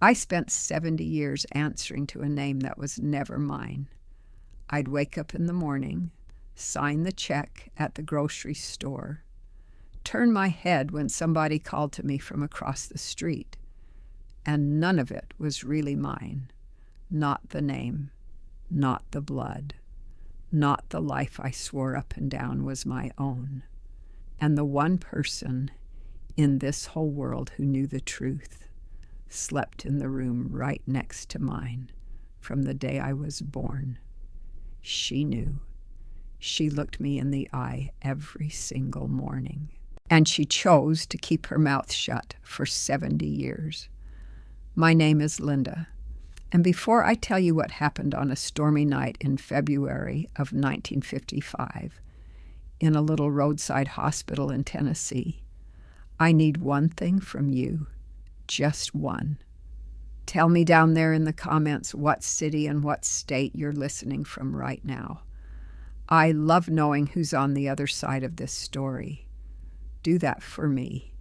I spent 70 years answering to a name that was never mine. I'd wake up in the morning, sign the check at the grocery store, turn my head when somebody called to me from across the street, and none of it was really mine. Not the name, not the blood, not the life I swore up and down was my own. And the one person in this whole world who knew the truth slept in the room right next to mine from the day I was born. She knew. She looked me in the eye every single morning. And she chose to keep her mouth shut for 70 years. My name is Linda. And before I tell you what happened on a stormy night in February of 1955 in a little roadside hospital in Tennessee, I need one thing from you, just one. Tell me down there in the comments what city and what state you're listening from right now. I love knowing who's on the other side of this story. Do that for me.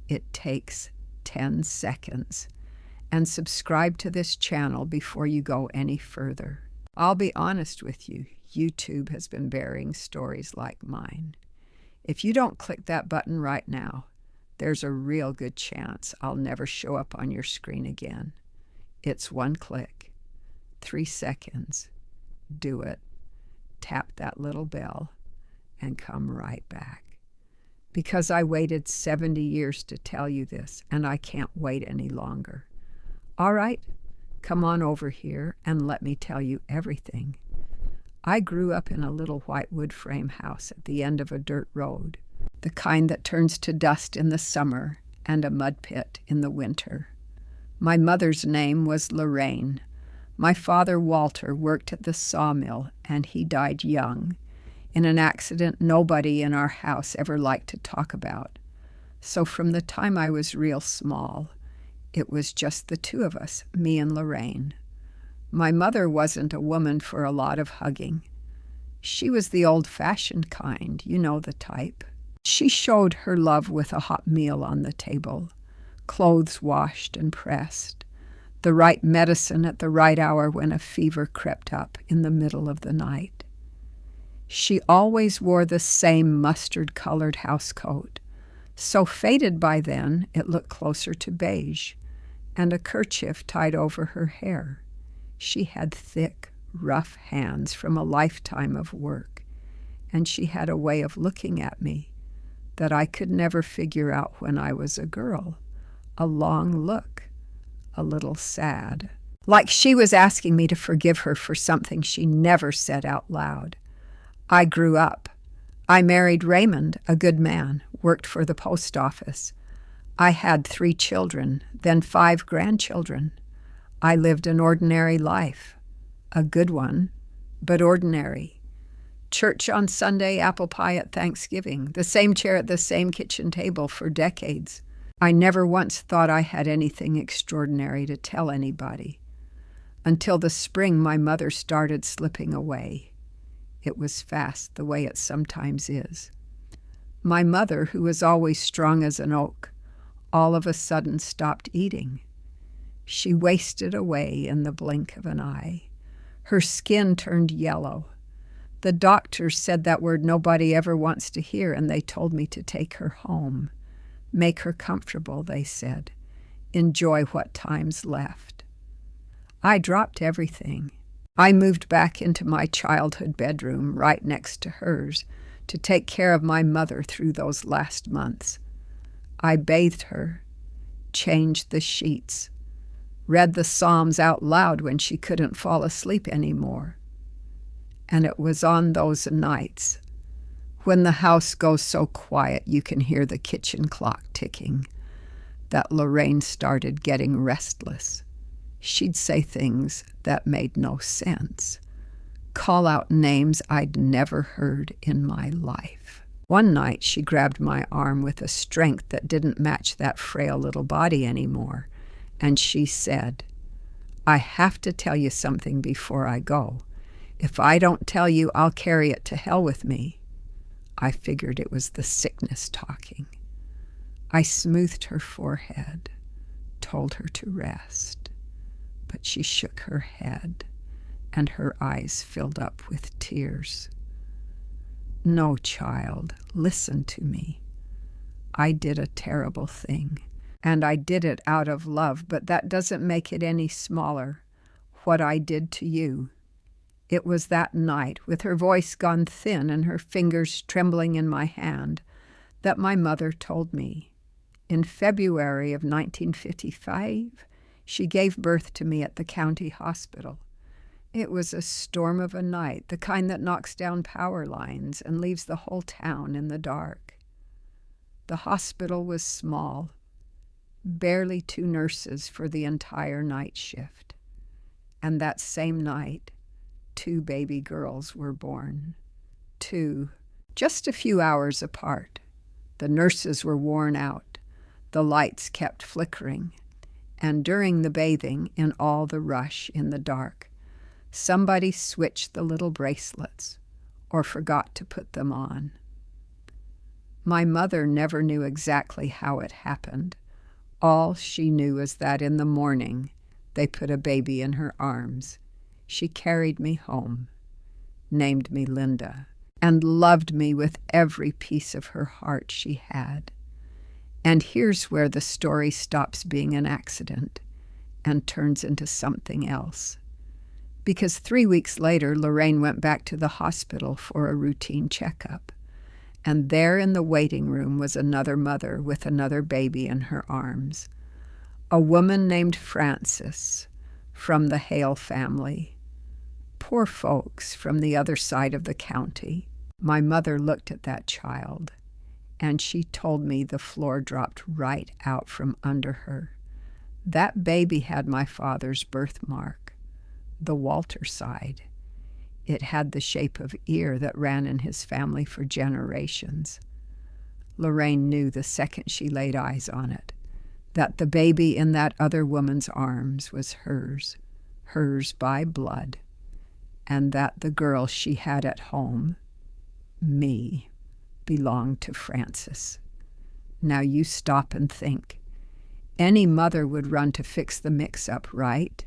It takes 10 seconds. And subscribe to this channel before you go any further. I'll be honest with you, YouTube has been burying stories like mine. If you don't click that button right now, there's a real good chance I'll never show up on your screen again. It's one click, 3 seconds. Do it. Tap that little bell and come right back. Because I waited 70 years to tell you this, and I can't wait any longer. All right, come on over here and let me tell you everything. I grew up in a little white wood frame house at the end of a dirt road, the kind that turns to dust in the summer and a mud pit in the winter. My mother's name was Lorraine. My father, Walter, worked at the sawmill, and he died young, in an accident nobody in our house ever liked to talk about. So from the time I was real small, it was just the two of us, me and Lorraine. My mother wasn't a woman for a lot of hugging. She was the old-fashioned kind, you know the type. She showed her love with a hot meal on the table, clothes washed and pressed, the right medicine at the right hour when a fever crept up in the middle of the night. She always wore the same mustard-colored housecoat, so faded by then it looked closer to beige, and a kerchief tied over her hair. She had thick, rough hands from a lifetime of work, and she had a way of looking at me that I could never figure out when I was a girl. A long look, a little sad, like she was asking me to forgive her for something she never said out loud. I grew up. I married Raymond, a good man, worked for the post office. I had 3 children, then 5 grandchildren. I lived an ordinary life, a good one, but ordinary. Church on Sunday, apple pie at Thanksgiving, the same chair at the same kitchen table for decades. I never once thought I had anything extraordinary to tell anybody. Until the spring my mother started slipping away. It was fast, the way it sometimes is. My mother, who was always strong as an oak, all of a sudden stopped eating. She wasted away in the blink of an eye. Her skin turned yellow. The doctors said that word nobody ever wants to hear, and they told me to take her home. Make her comfortable, they said. Enjoy what time's left. I dropped everything. I moved back into my childhood bedroom right next to hers to take care of my mother through those last months. I bathed her, changed the sheets, read the Psalms out loud when she couldn't fall asleep anymore. And it was on those nights, when the house goes so quiet you can hear the kitchen clock ticking, that Lorraine started getting restless. She'd say things that made no sense, call out names I'd never heard in my life. One night she grabbed my arm with a strength that didn't match that frail little body anymore, and she said, "I have to tell you something before I go. If I don't tell you, I'll carry it to hell with me." I figured it was the sickness talking. I smoothed her forehead, told her to rest. But she shook her head, and her eyes filled up with tears. No, child, listen to me. I did a terrible thing, and I did it out of love, but that doesn't make it any smaller, what I did to you. It was that night, with her voice gone thin and her fingers trembling in my hand, that my mother told me. In February of 1955, she gave birth to me at the county hospital. It was a storm of a night, the kind that knocks down power lines and leaves the whole town in the dark. The hospital was small, barely 2 nurses for the entire night shift. And that same night, 2 baby girls were born. 2, just a few hours apart. The nurses were worn out. The lights kept flickering. And during the bathing, in all the rush in the dark, somebody switched the little bracelets or forgot to put them on. My mother never knew exactly how it happened. All she knew is that in the morning they put a baby in her arms. She carried me home, named me Linda, and loved me with every piece of her heart she had. And here's where the story stops being an accident and turns into something else. Because 3 weeks later, Lorraine went back to the hospital for a routine checkup. And there in the waiting room was another mother with another baby in her arms. A woman named Frances from the Hale family. Poor folks from the other side of the county. My mother looked at that child, and she told me the floor dropped right out from under her. That baby had my father's birthmark, the Walter side. It had the shape of ear that ran in his family for generations. Lorraine knew the second she laid eyes on it that the baby in that other woman's arms was hers by blood, and that the girl she had at home, me, belonged to Frances. Now you stop and think. Any mother would run to fix the mix-up, right?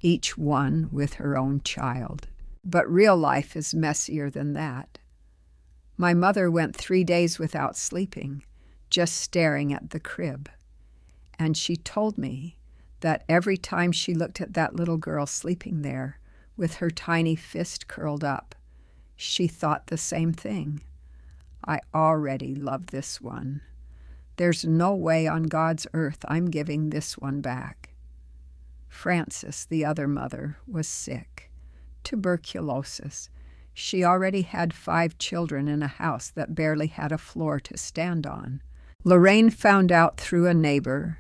Each one with her own child. But real life is messier than that. My mother went 3 days without sleeping, just staring at the crib. And she told me that every time she looked at that little girl sleeping there with her tiny fist curled up, she thought the same thing. I already love this one. There's no way on God's earth I'm giving this one back. Frances, the other mother, was sick. Tuberculosis. She already had 5 children in a house that barely had a floor to stand on. Lorraine found out through a neighbor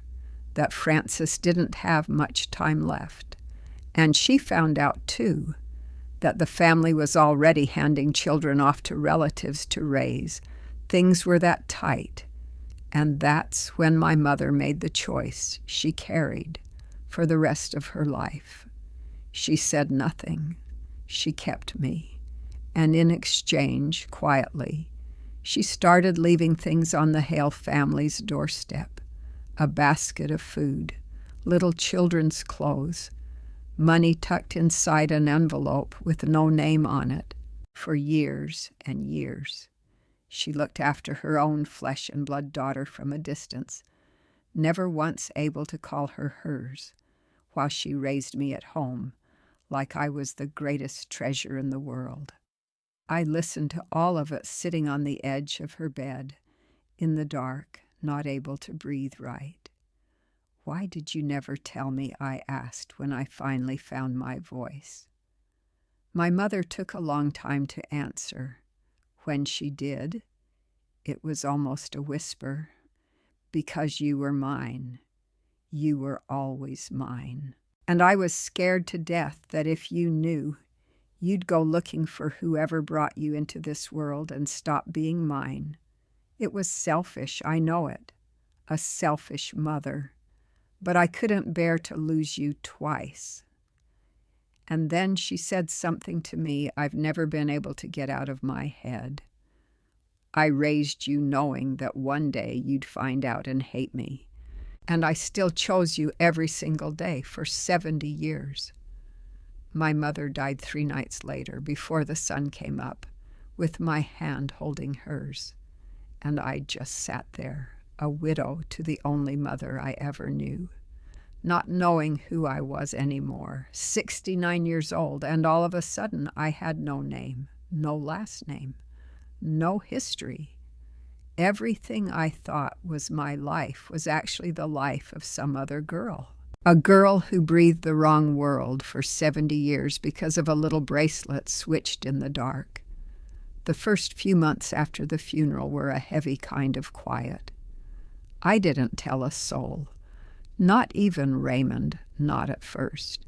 that Frances didn't have much time left. And she found out, too, that the family was already handing children off to relatives to raise. Things were that tight. And that's when my mother made the choice she carried for the rest of her life. She said nothing. She kept me. And in exchange, quietly, she started leaving things on the Hale family's doorstep. A basket of food, little children's clothes, money tucked inside an envelope with no name on it. For years and years, she looked after her own flesh and blood daughter from a distance, never once able to call her hers, while she raised me at home like I was the greatest treasure in the world. I listened to all of it sitting on the edge of her bed, in the dark, not able to breathe right. Why did you never tell me? I asked when I finally found my voice. My mother took a long time to answer. When she did, it was almost a whisper. Because you were mine. You were always mine. And I was scared to death that if you knew, you'd go looking for whoever brought you into this world and stop being mine. It was selfish, I know it. A selfish mother. But I couldn't bear to lose you twice. And then she said something to me I've never been able to get out of my head. I raised you knowing that one day you'd find out and hate me. And I still chose you every single day for 70 years. My mother died 3 nights later, before the sun came up, with my hand holding hers. And I just sat there, a widow to the only mother I ever knew, not knowing who I was anymore, 69 years old, and all of a sudden I had no name, no last name, no history. Everything I thought was my life was actually the life of some other girl. A girl who breathed the wrong world for 70 years because of a little bracelet switched in the dark. The first few months after the funeral were a heavy kind of quiet. I didn't tell a soul, not even Raymond, not at first.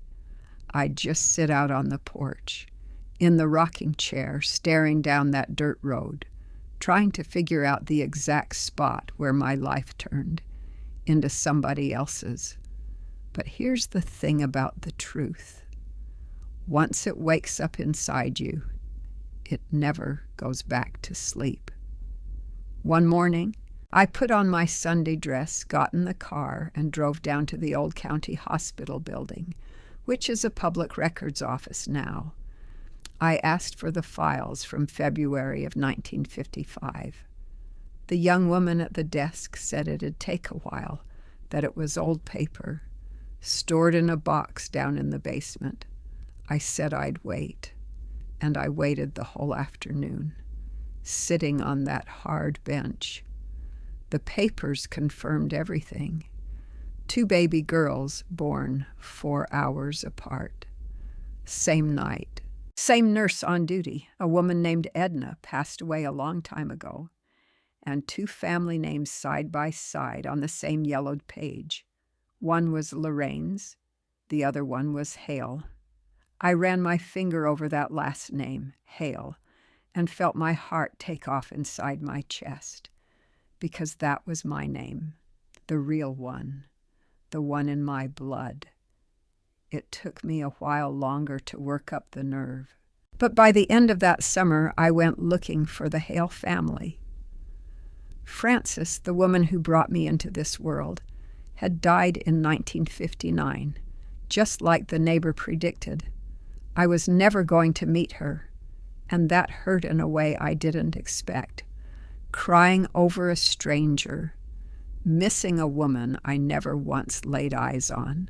I'd just sit out on the porch, in the rocking chair, staring down that dirt road, trying to figure out the exact spot where my life turned into somebody else's. But here's the thing about the truth. Once it wakes up inside you, it never goes back to sleep. One morning, I put on my Sunday dress, got in the car, and drove down to the old county hospital building, which is a public records office now. I asked for the files from February of 1955. The young woman at the desk said it'd take a while, that it was old paper, stored in a box down in the basement. I said I'd wait, and I waited the whole afternoon, sitting on that hard bench. The papers confirmed everything. 2 baby girls born 4 hours apart. Same night. Same nurse on duty, a woman named Edna, passed away a long time ago, and 2 family names side by side on the same yellowed page. One was Lorraine's, the other one was Hale. I ran my finger over that last name, Hale, and felt my heart take off inside my chest, because that was my name, the real one, the one in my blood. It took me a while longer to work up the nerve. But by the end of that summer, I went looking for the Hale family. Frances, the woman who brought me into this world, had died in 1959, just like the neighbor predicted. I was never going to meet her, and that hurt in a way I didn't expect. Crying over a stranger, missing a woman I never once laid eyes on.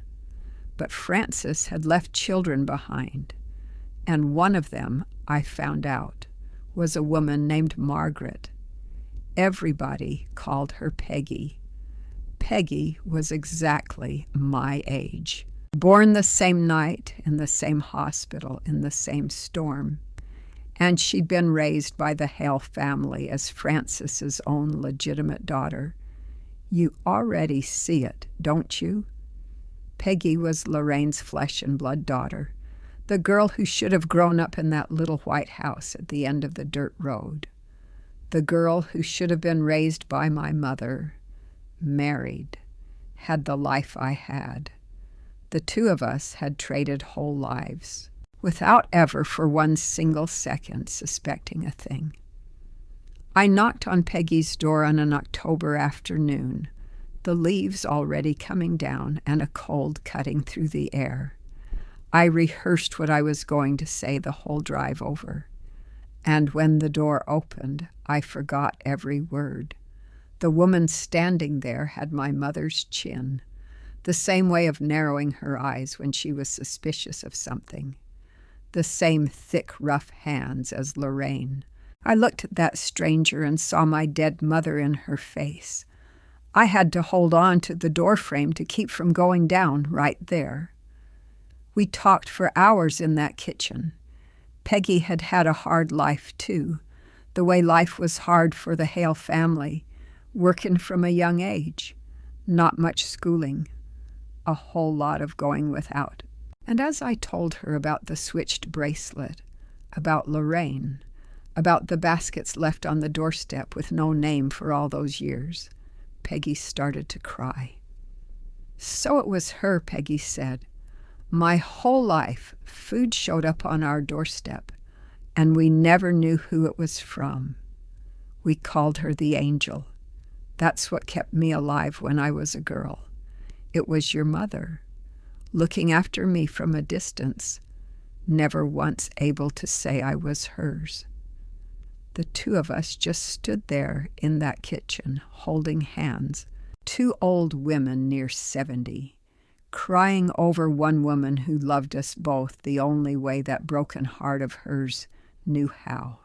But Frances had left children behind, and one of them, I found out, was a woman named Margaret. Everybody called her Peggy. Peggy was exactly my age, born the same night in the same hospital in the same storm, and she'd been raised by the Hale family as Frances's own legitimate daughter. You already see it, don't you? Peggy was Lorraine's flesh and blood daughter, the girl who should have grown up in that little white house at the end of the dirt road, the girl who should have been raised by my mother, married, had the life I had. The 2 of us had traded whole lives, without ever for one single second suspecting a thing. I knocked on Peggy's door on an October afternoon, the leaves already coming down and a cold cutting through the air. I rehearsed what I was going to say the whole drive over. And when the door opened, I forgot every word. The woman standing there had my mother's chin, the same way of narrowing her eyes when she was suspicious of something, the same thick, rough hands as Lorraine. I looked at that stranger and saw my dead mother in her face. I had to hold on to the doorframe to keep from going down right there. We talked for hours in that kitchen. Peggy had had a hard life, too, the way life was hard for the Hale family, working from a young age, not much schooling, a whole lot of going without. And as I told her about the switched bracelet, about Lorraine, about the baskets left on the doorstep with no name for all those years, Peggy started to cry. So it was her, Peggy said. My whole life, food showed up on our doorstep, and we never knew who it was from. We called her the angel. That's what kept me alive when I was a girl. It was your mother, looking after me from a distance, never once able to say I was hers. The two of us just stood there in that kitchen, holding hands, two old women near 70, crying over one woman who loved us both the only way that broken heart of hers knew how.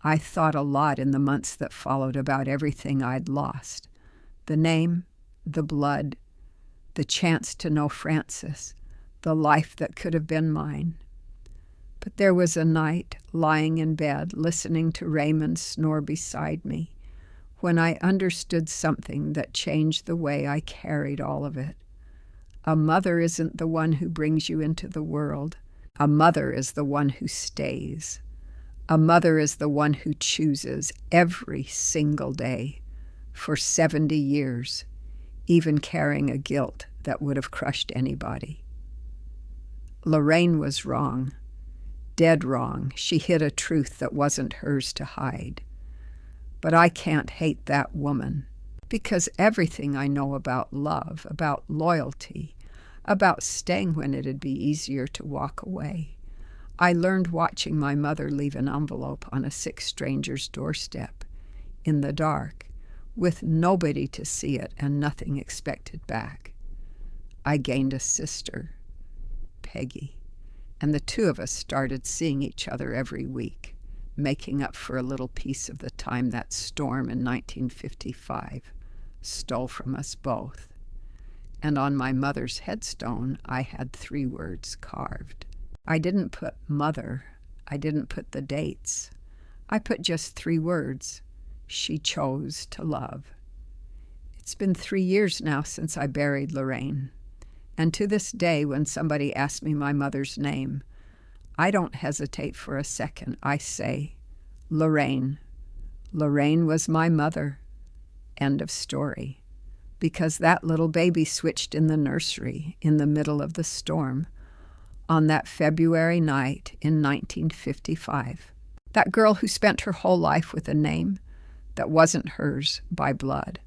I thought a lot in the months that followed about everything I'd lost. The name, the blood, the chance to know Frances, the life that could have been mine. But there was a night, lying in bed, listening to Raymond snore beside me, when I understood something that changed the way I carried all of it. A mother isn't the one who brings you into the world. A mother is the one who stays. A mother is the one who chooses every single day for 70 years, even carrying a guilt that would have crushed anybody. Lorraine was wrong. Dead wrong. She hid a truth that wasn't hers to hide. But I can't hate that woman, because everything I know about love, about loyalty, about staying when it'd be easier to walk away, I learned watching my mother leave an envelope on a sick stranger's doorstep, in the dark, with nobody to see it and nothing expected back. I gained a sister, Peggy, and the two of us started seeing each other every week, making up for a little piece of the time that storm in 1955 stole from us both. And on my mother's headstone, I had 3 words carved. I didn't put mother. I didn't put the dates. I put just 3 words. She chose to love. It's been 3 years now since I buried Lorraine. And to this day, when somebody asks me my mother's name, I don't hesitate for a second. I say, Lorraine. Lorraine was my mother. End of story. Because that little baby switched in the nursery in the middle of the storm on that February night in 1955. That girl who spent her whole life with a name that wasn't hers by blood,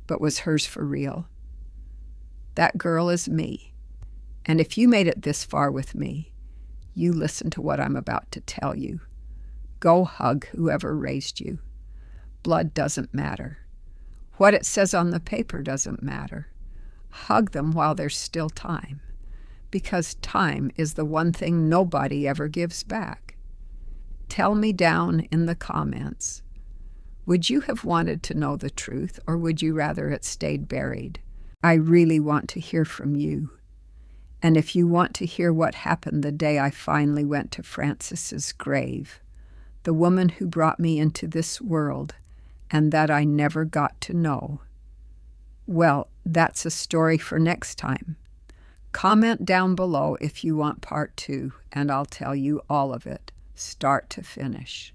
but was hers for real. That girl is me. And if you made it this far with me, you listen to what I'm about to tell you. Go hug whoever raised you. Blood doesn't matter. What it says on the paper doesn't matter. Hug them while there's still time, because time is the one thing nobody ever gives back. Tell me down in the comments, would you have wanted to know the truth, or would you rather it stayed buried? I really want to hear from you. And if you want to hear what happened the day I finally went to Frances's grave, the woman who brought me into this world and that I never got to know, well, that's a story for next time. Comment down below if you want part 2, and I'll tell you all of it, start to finish.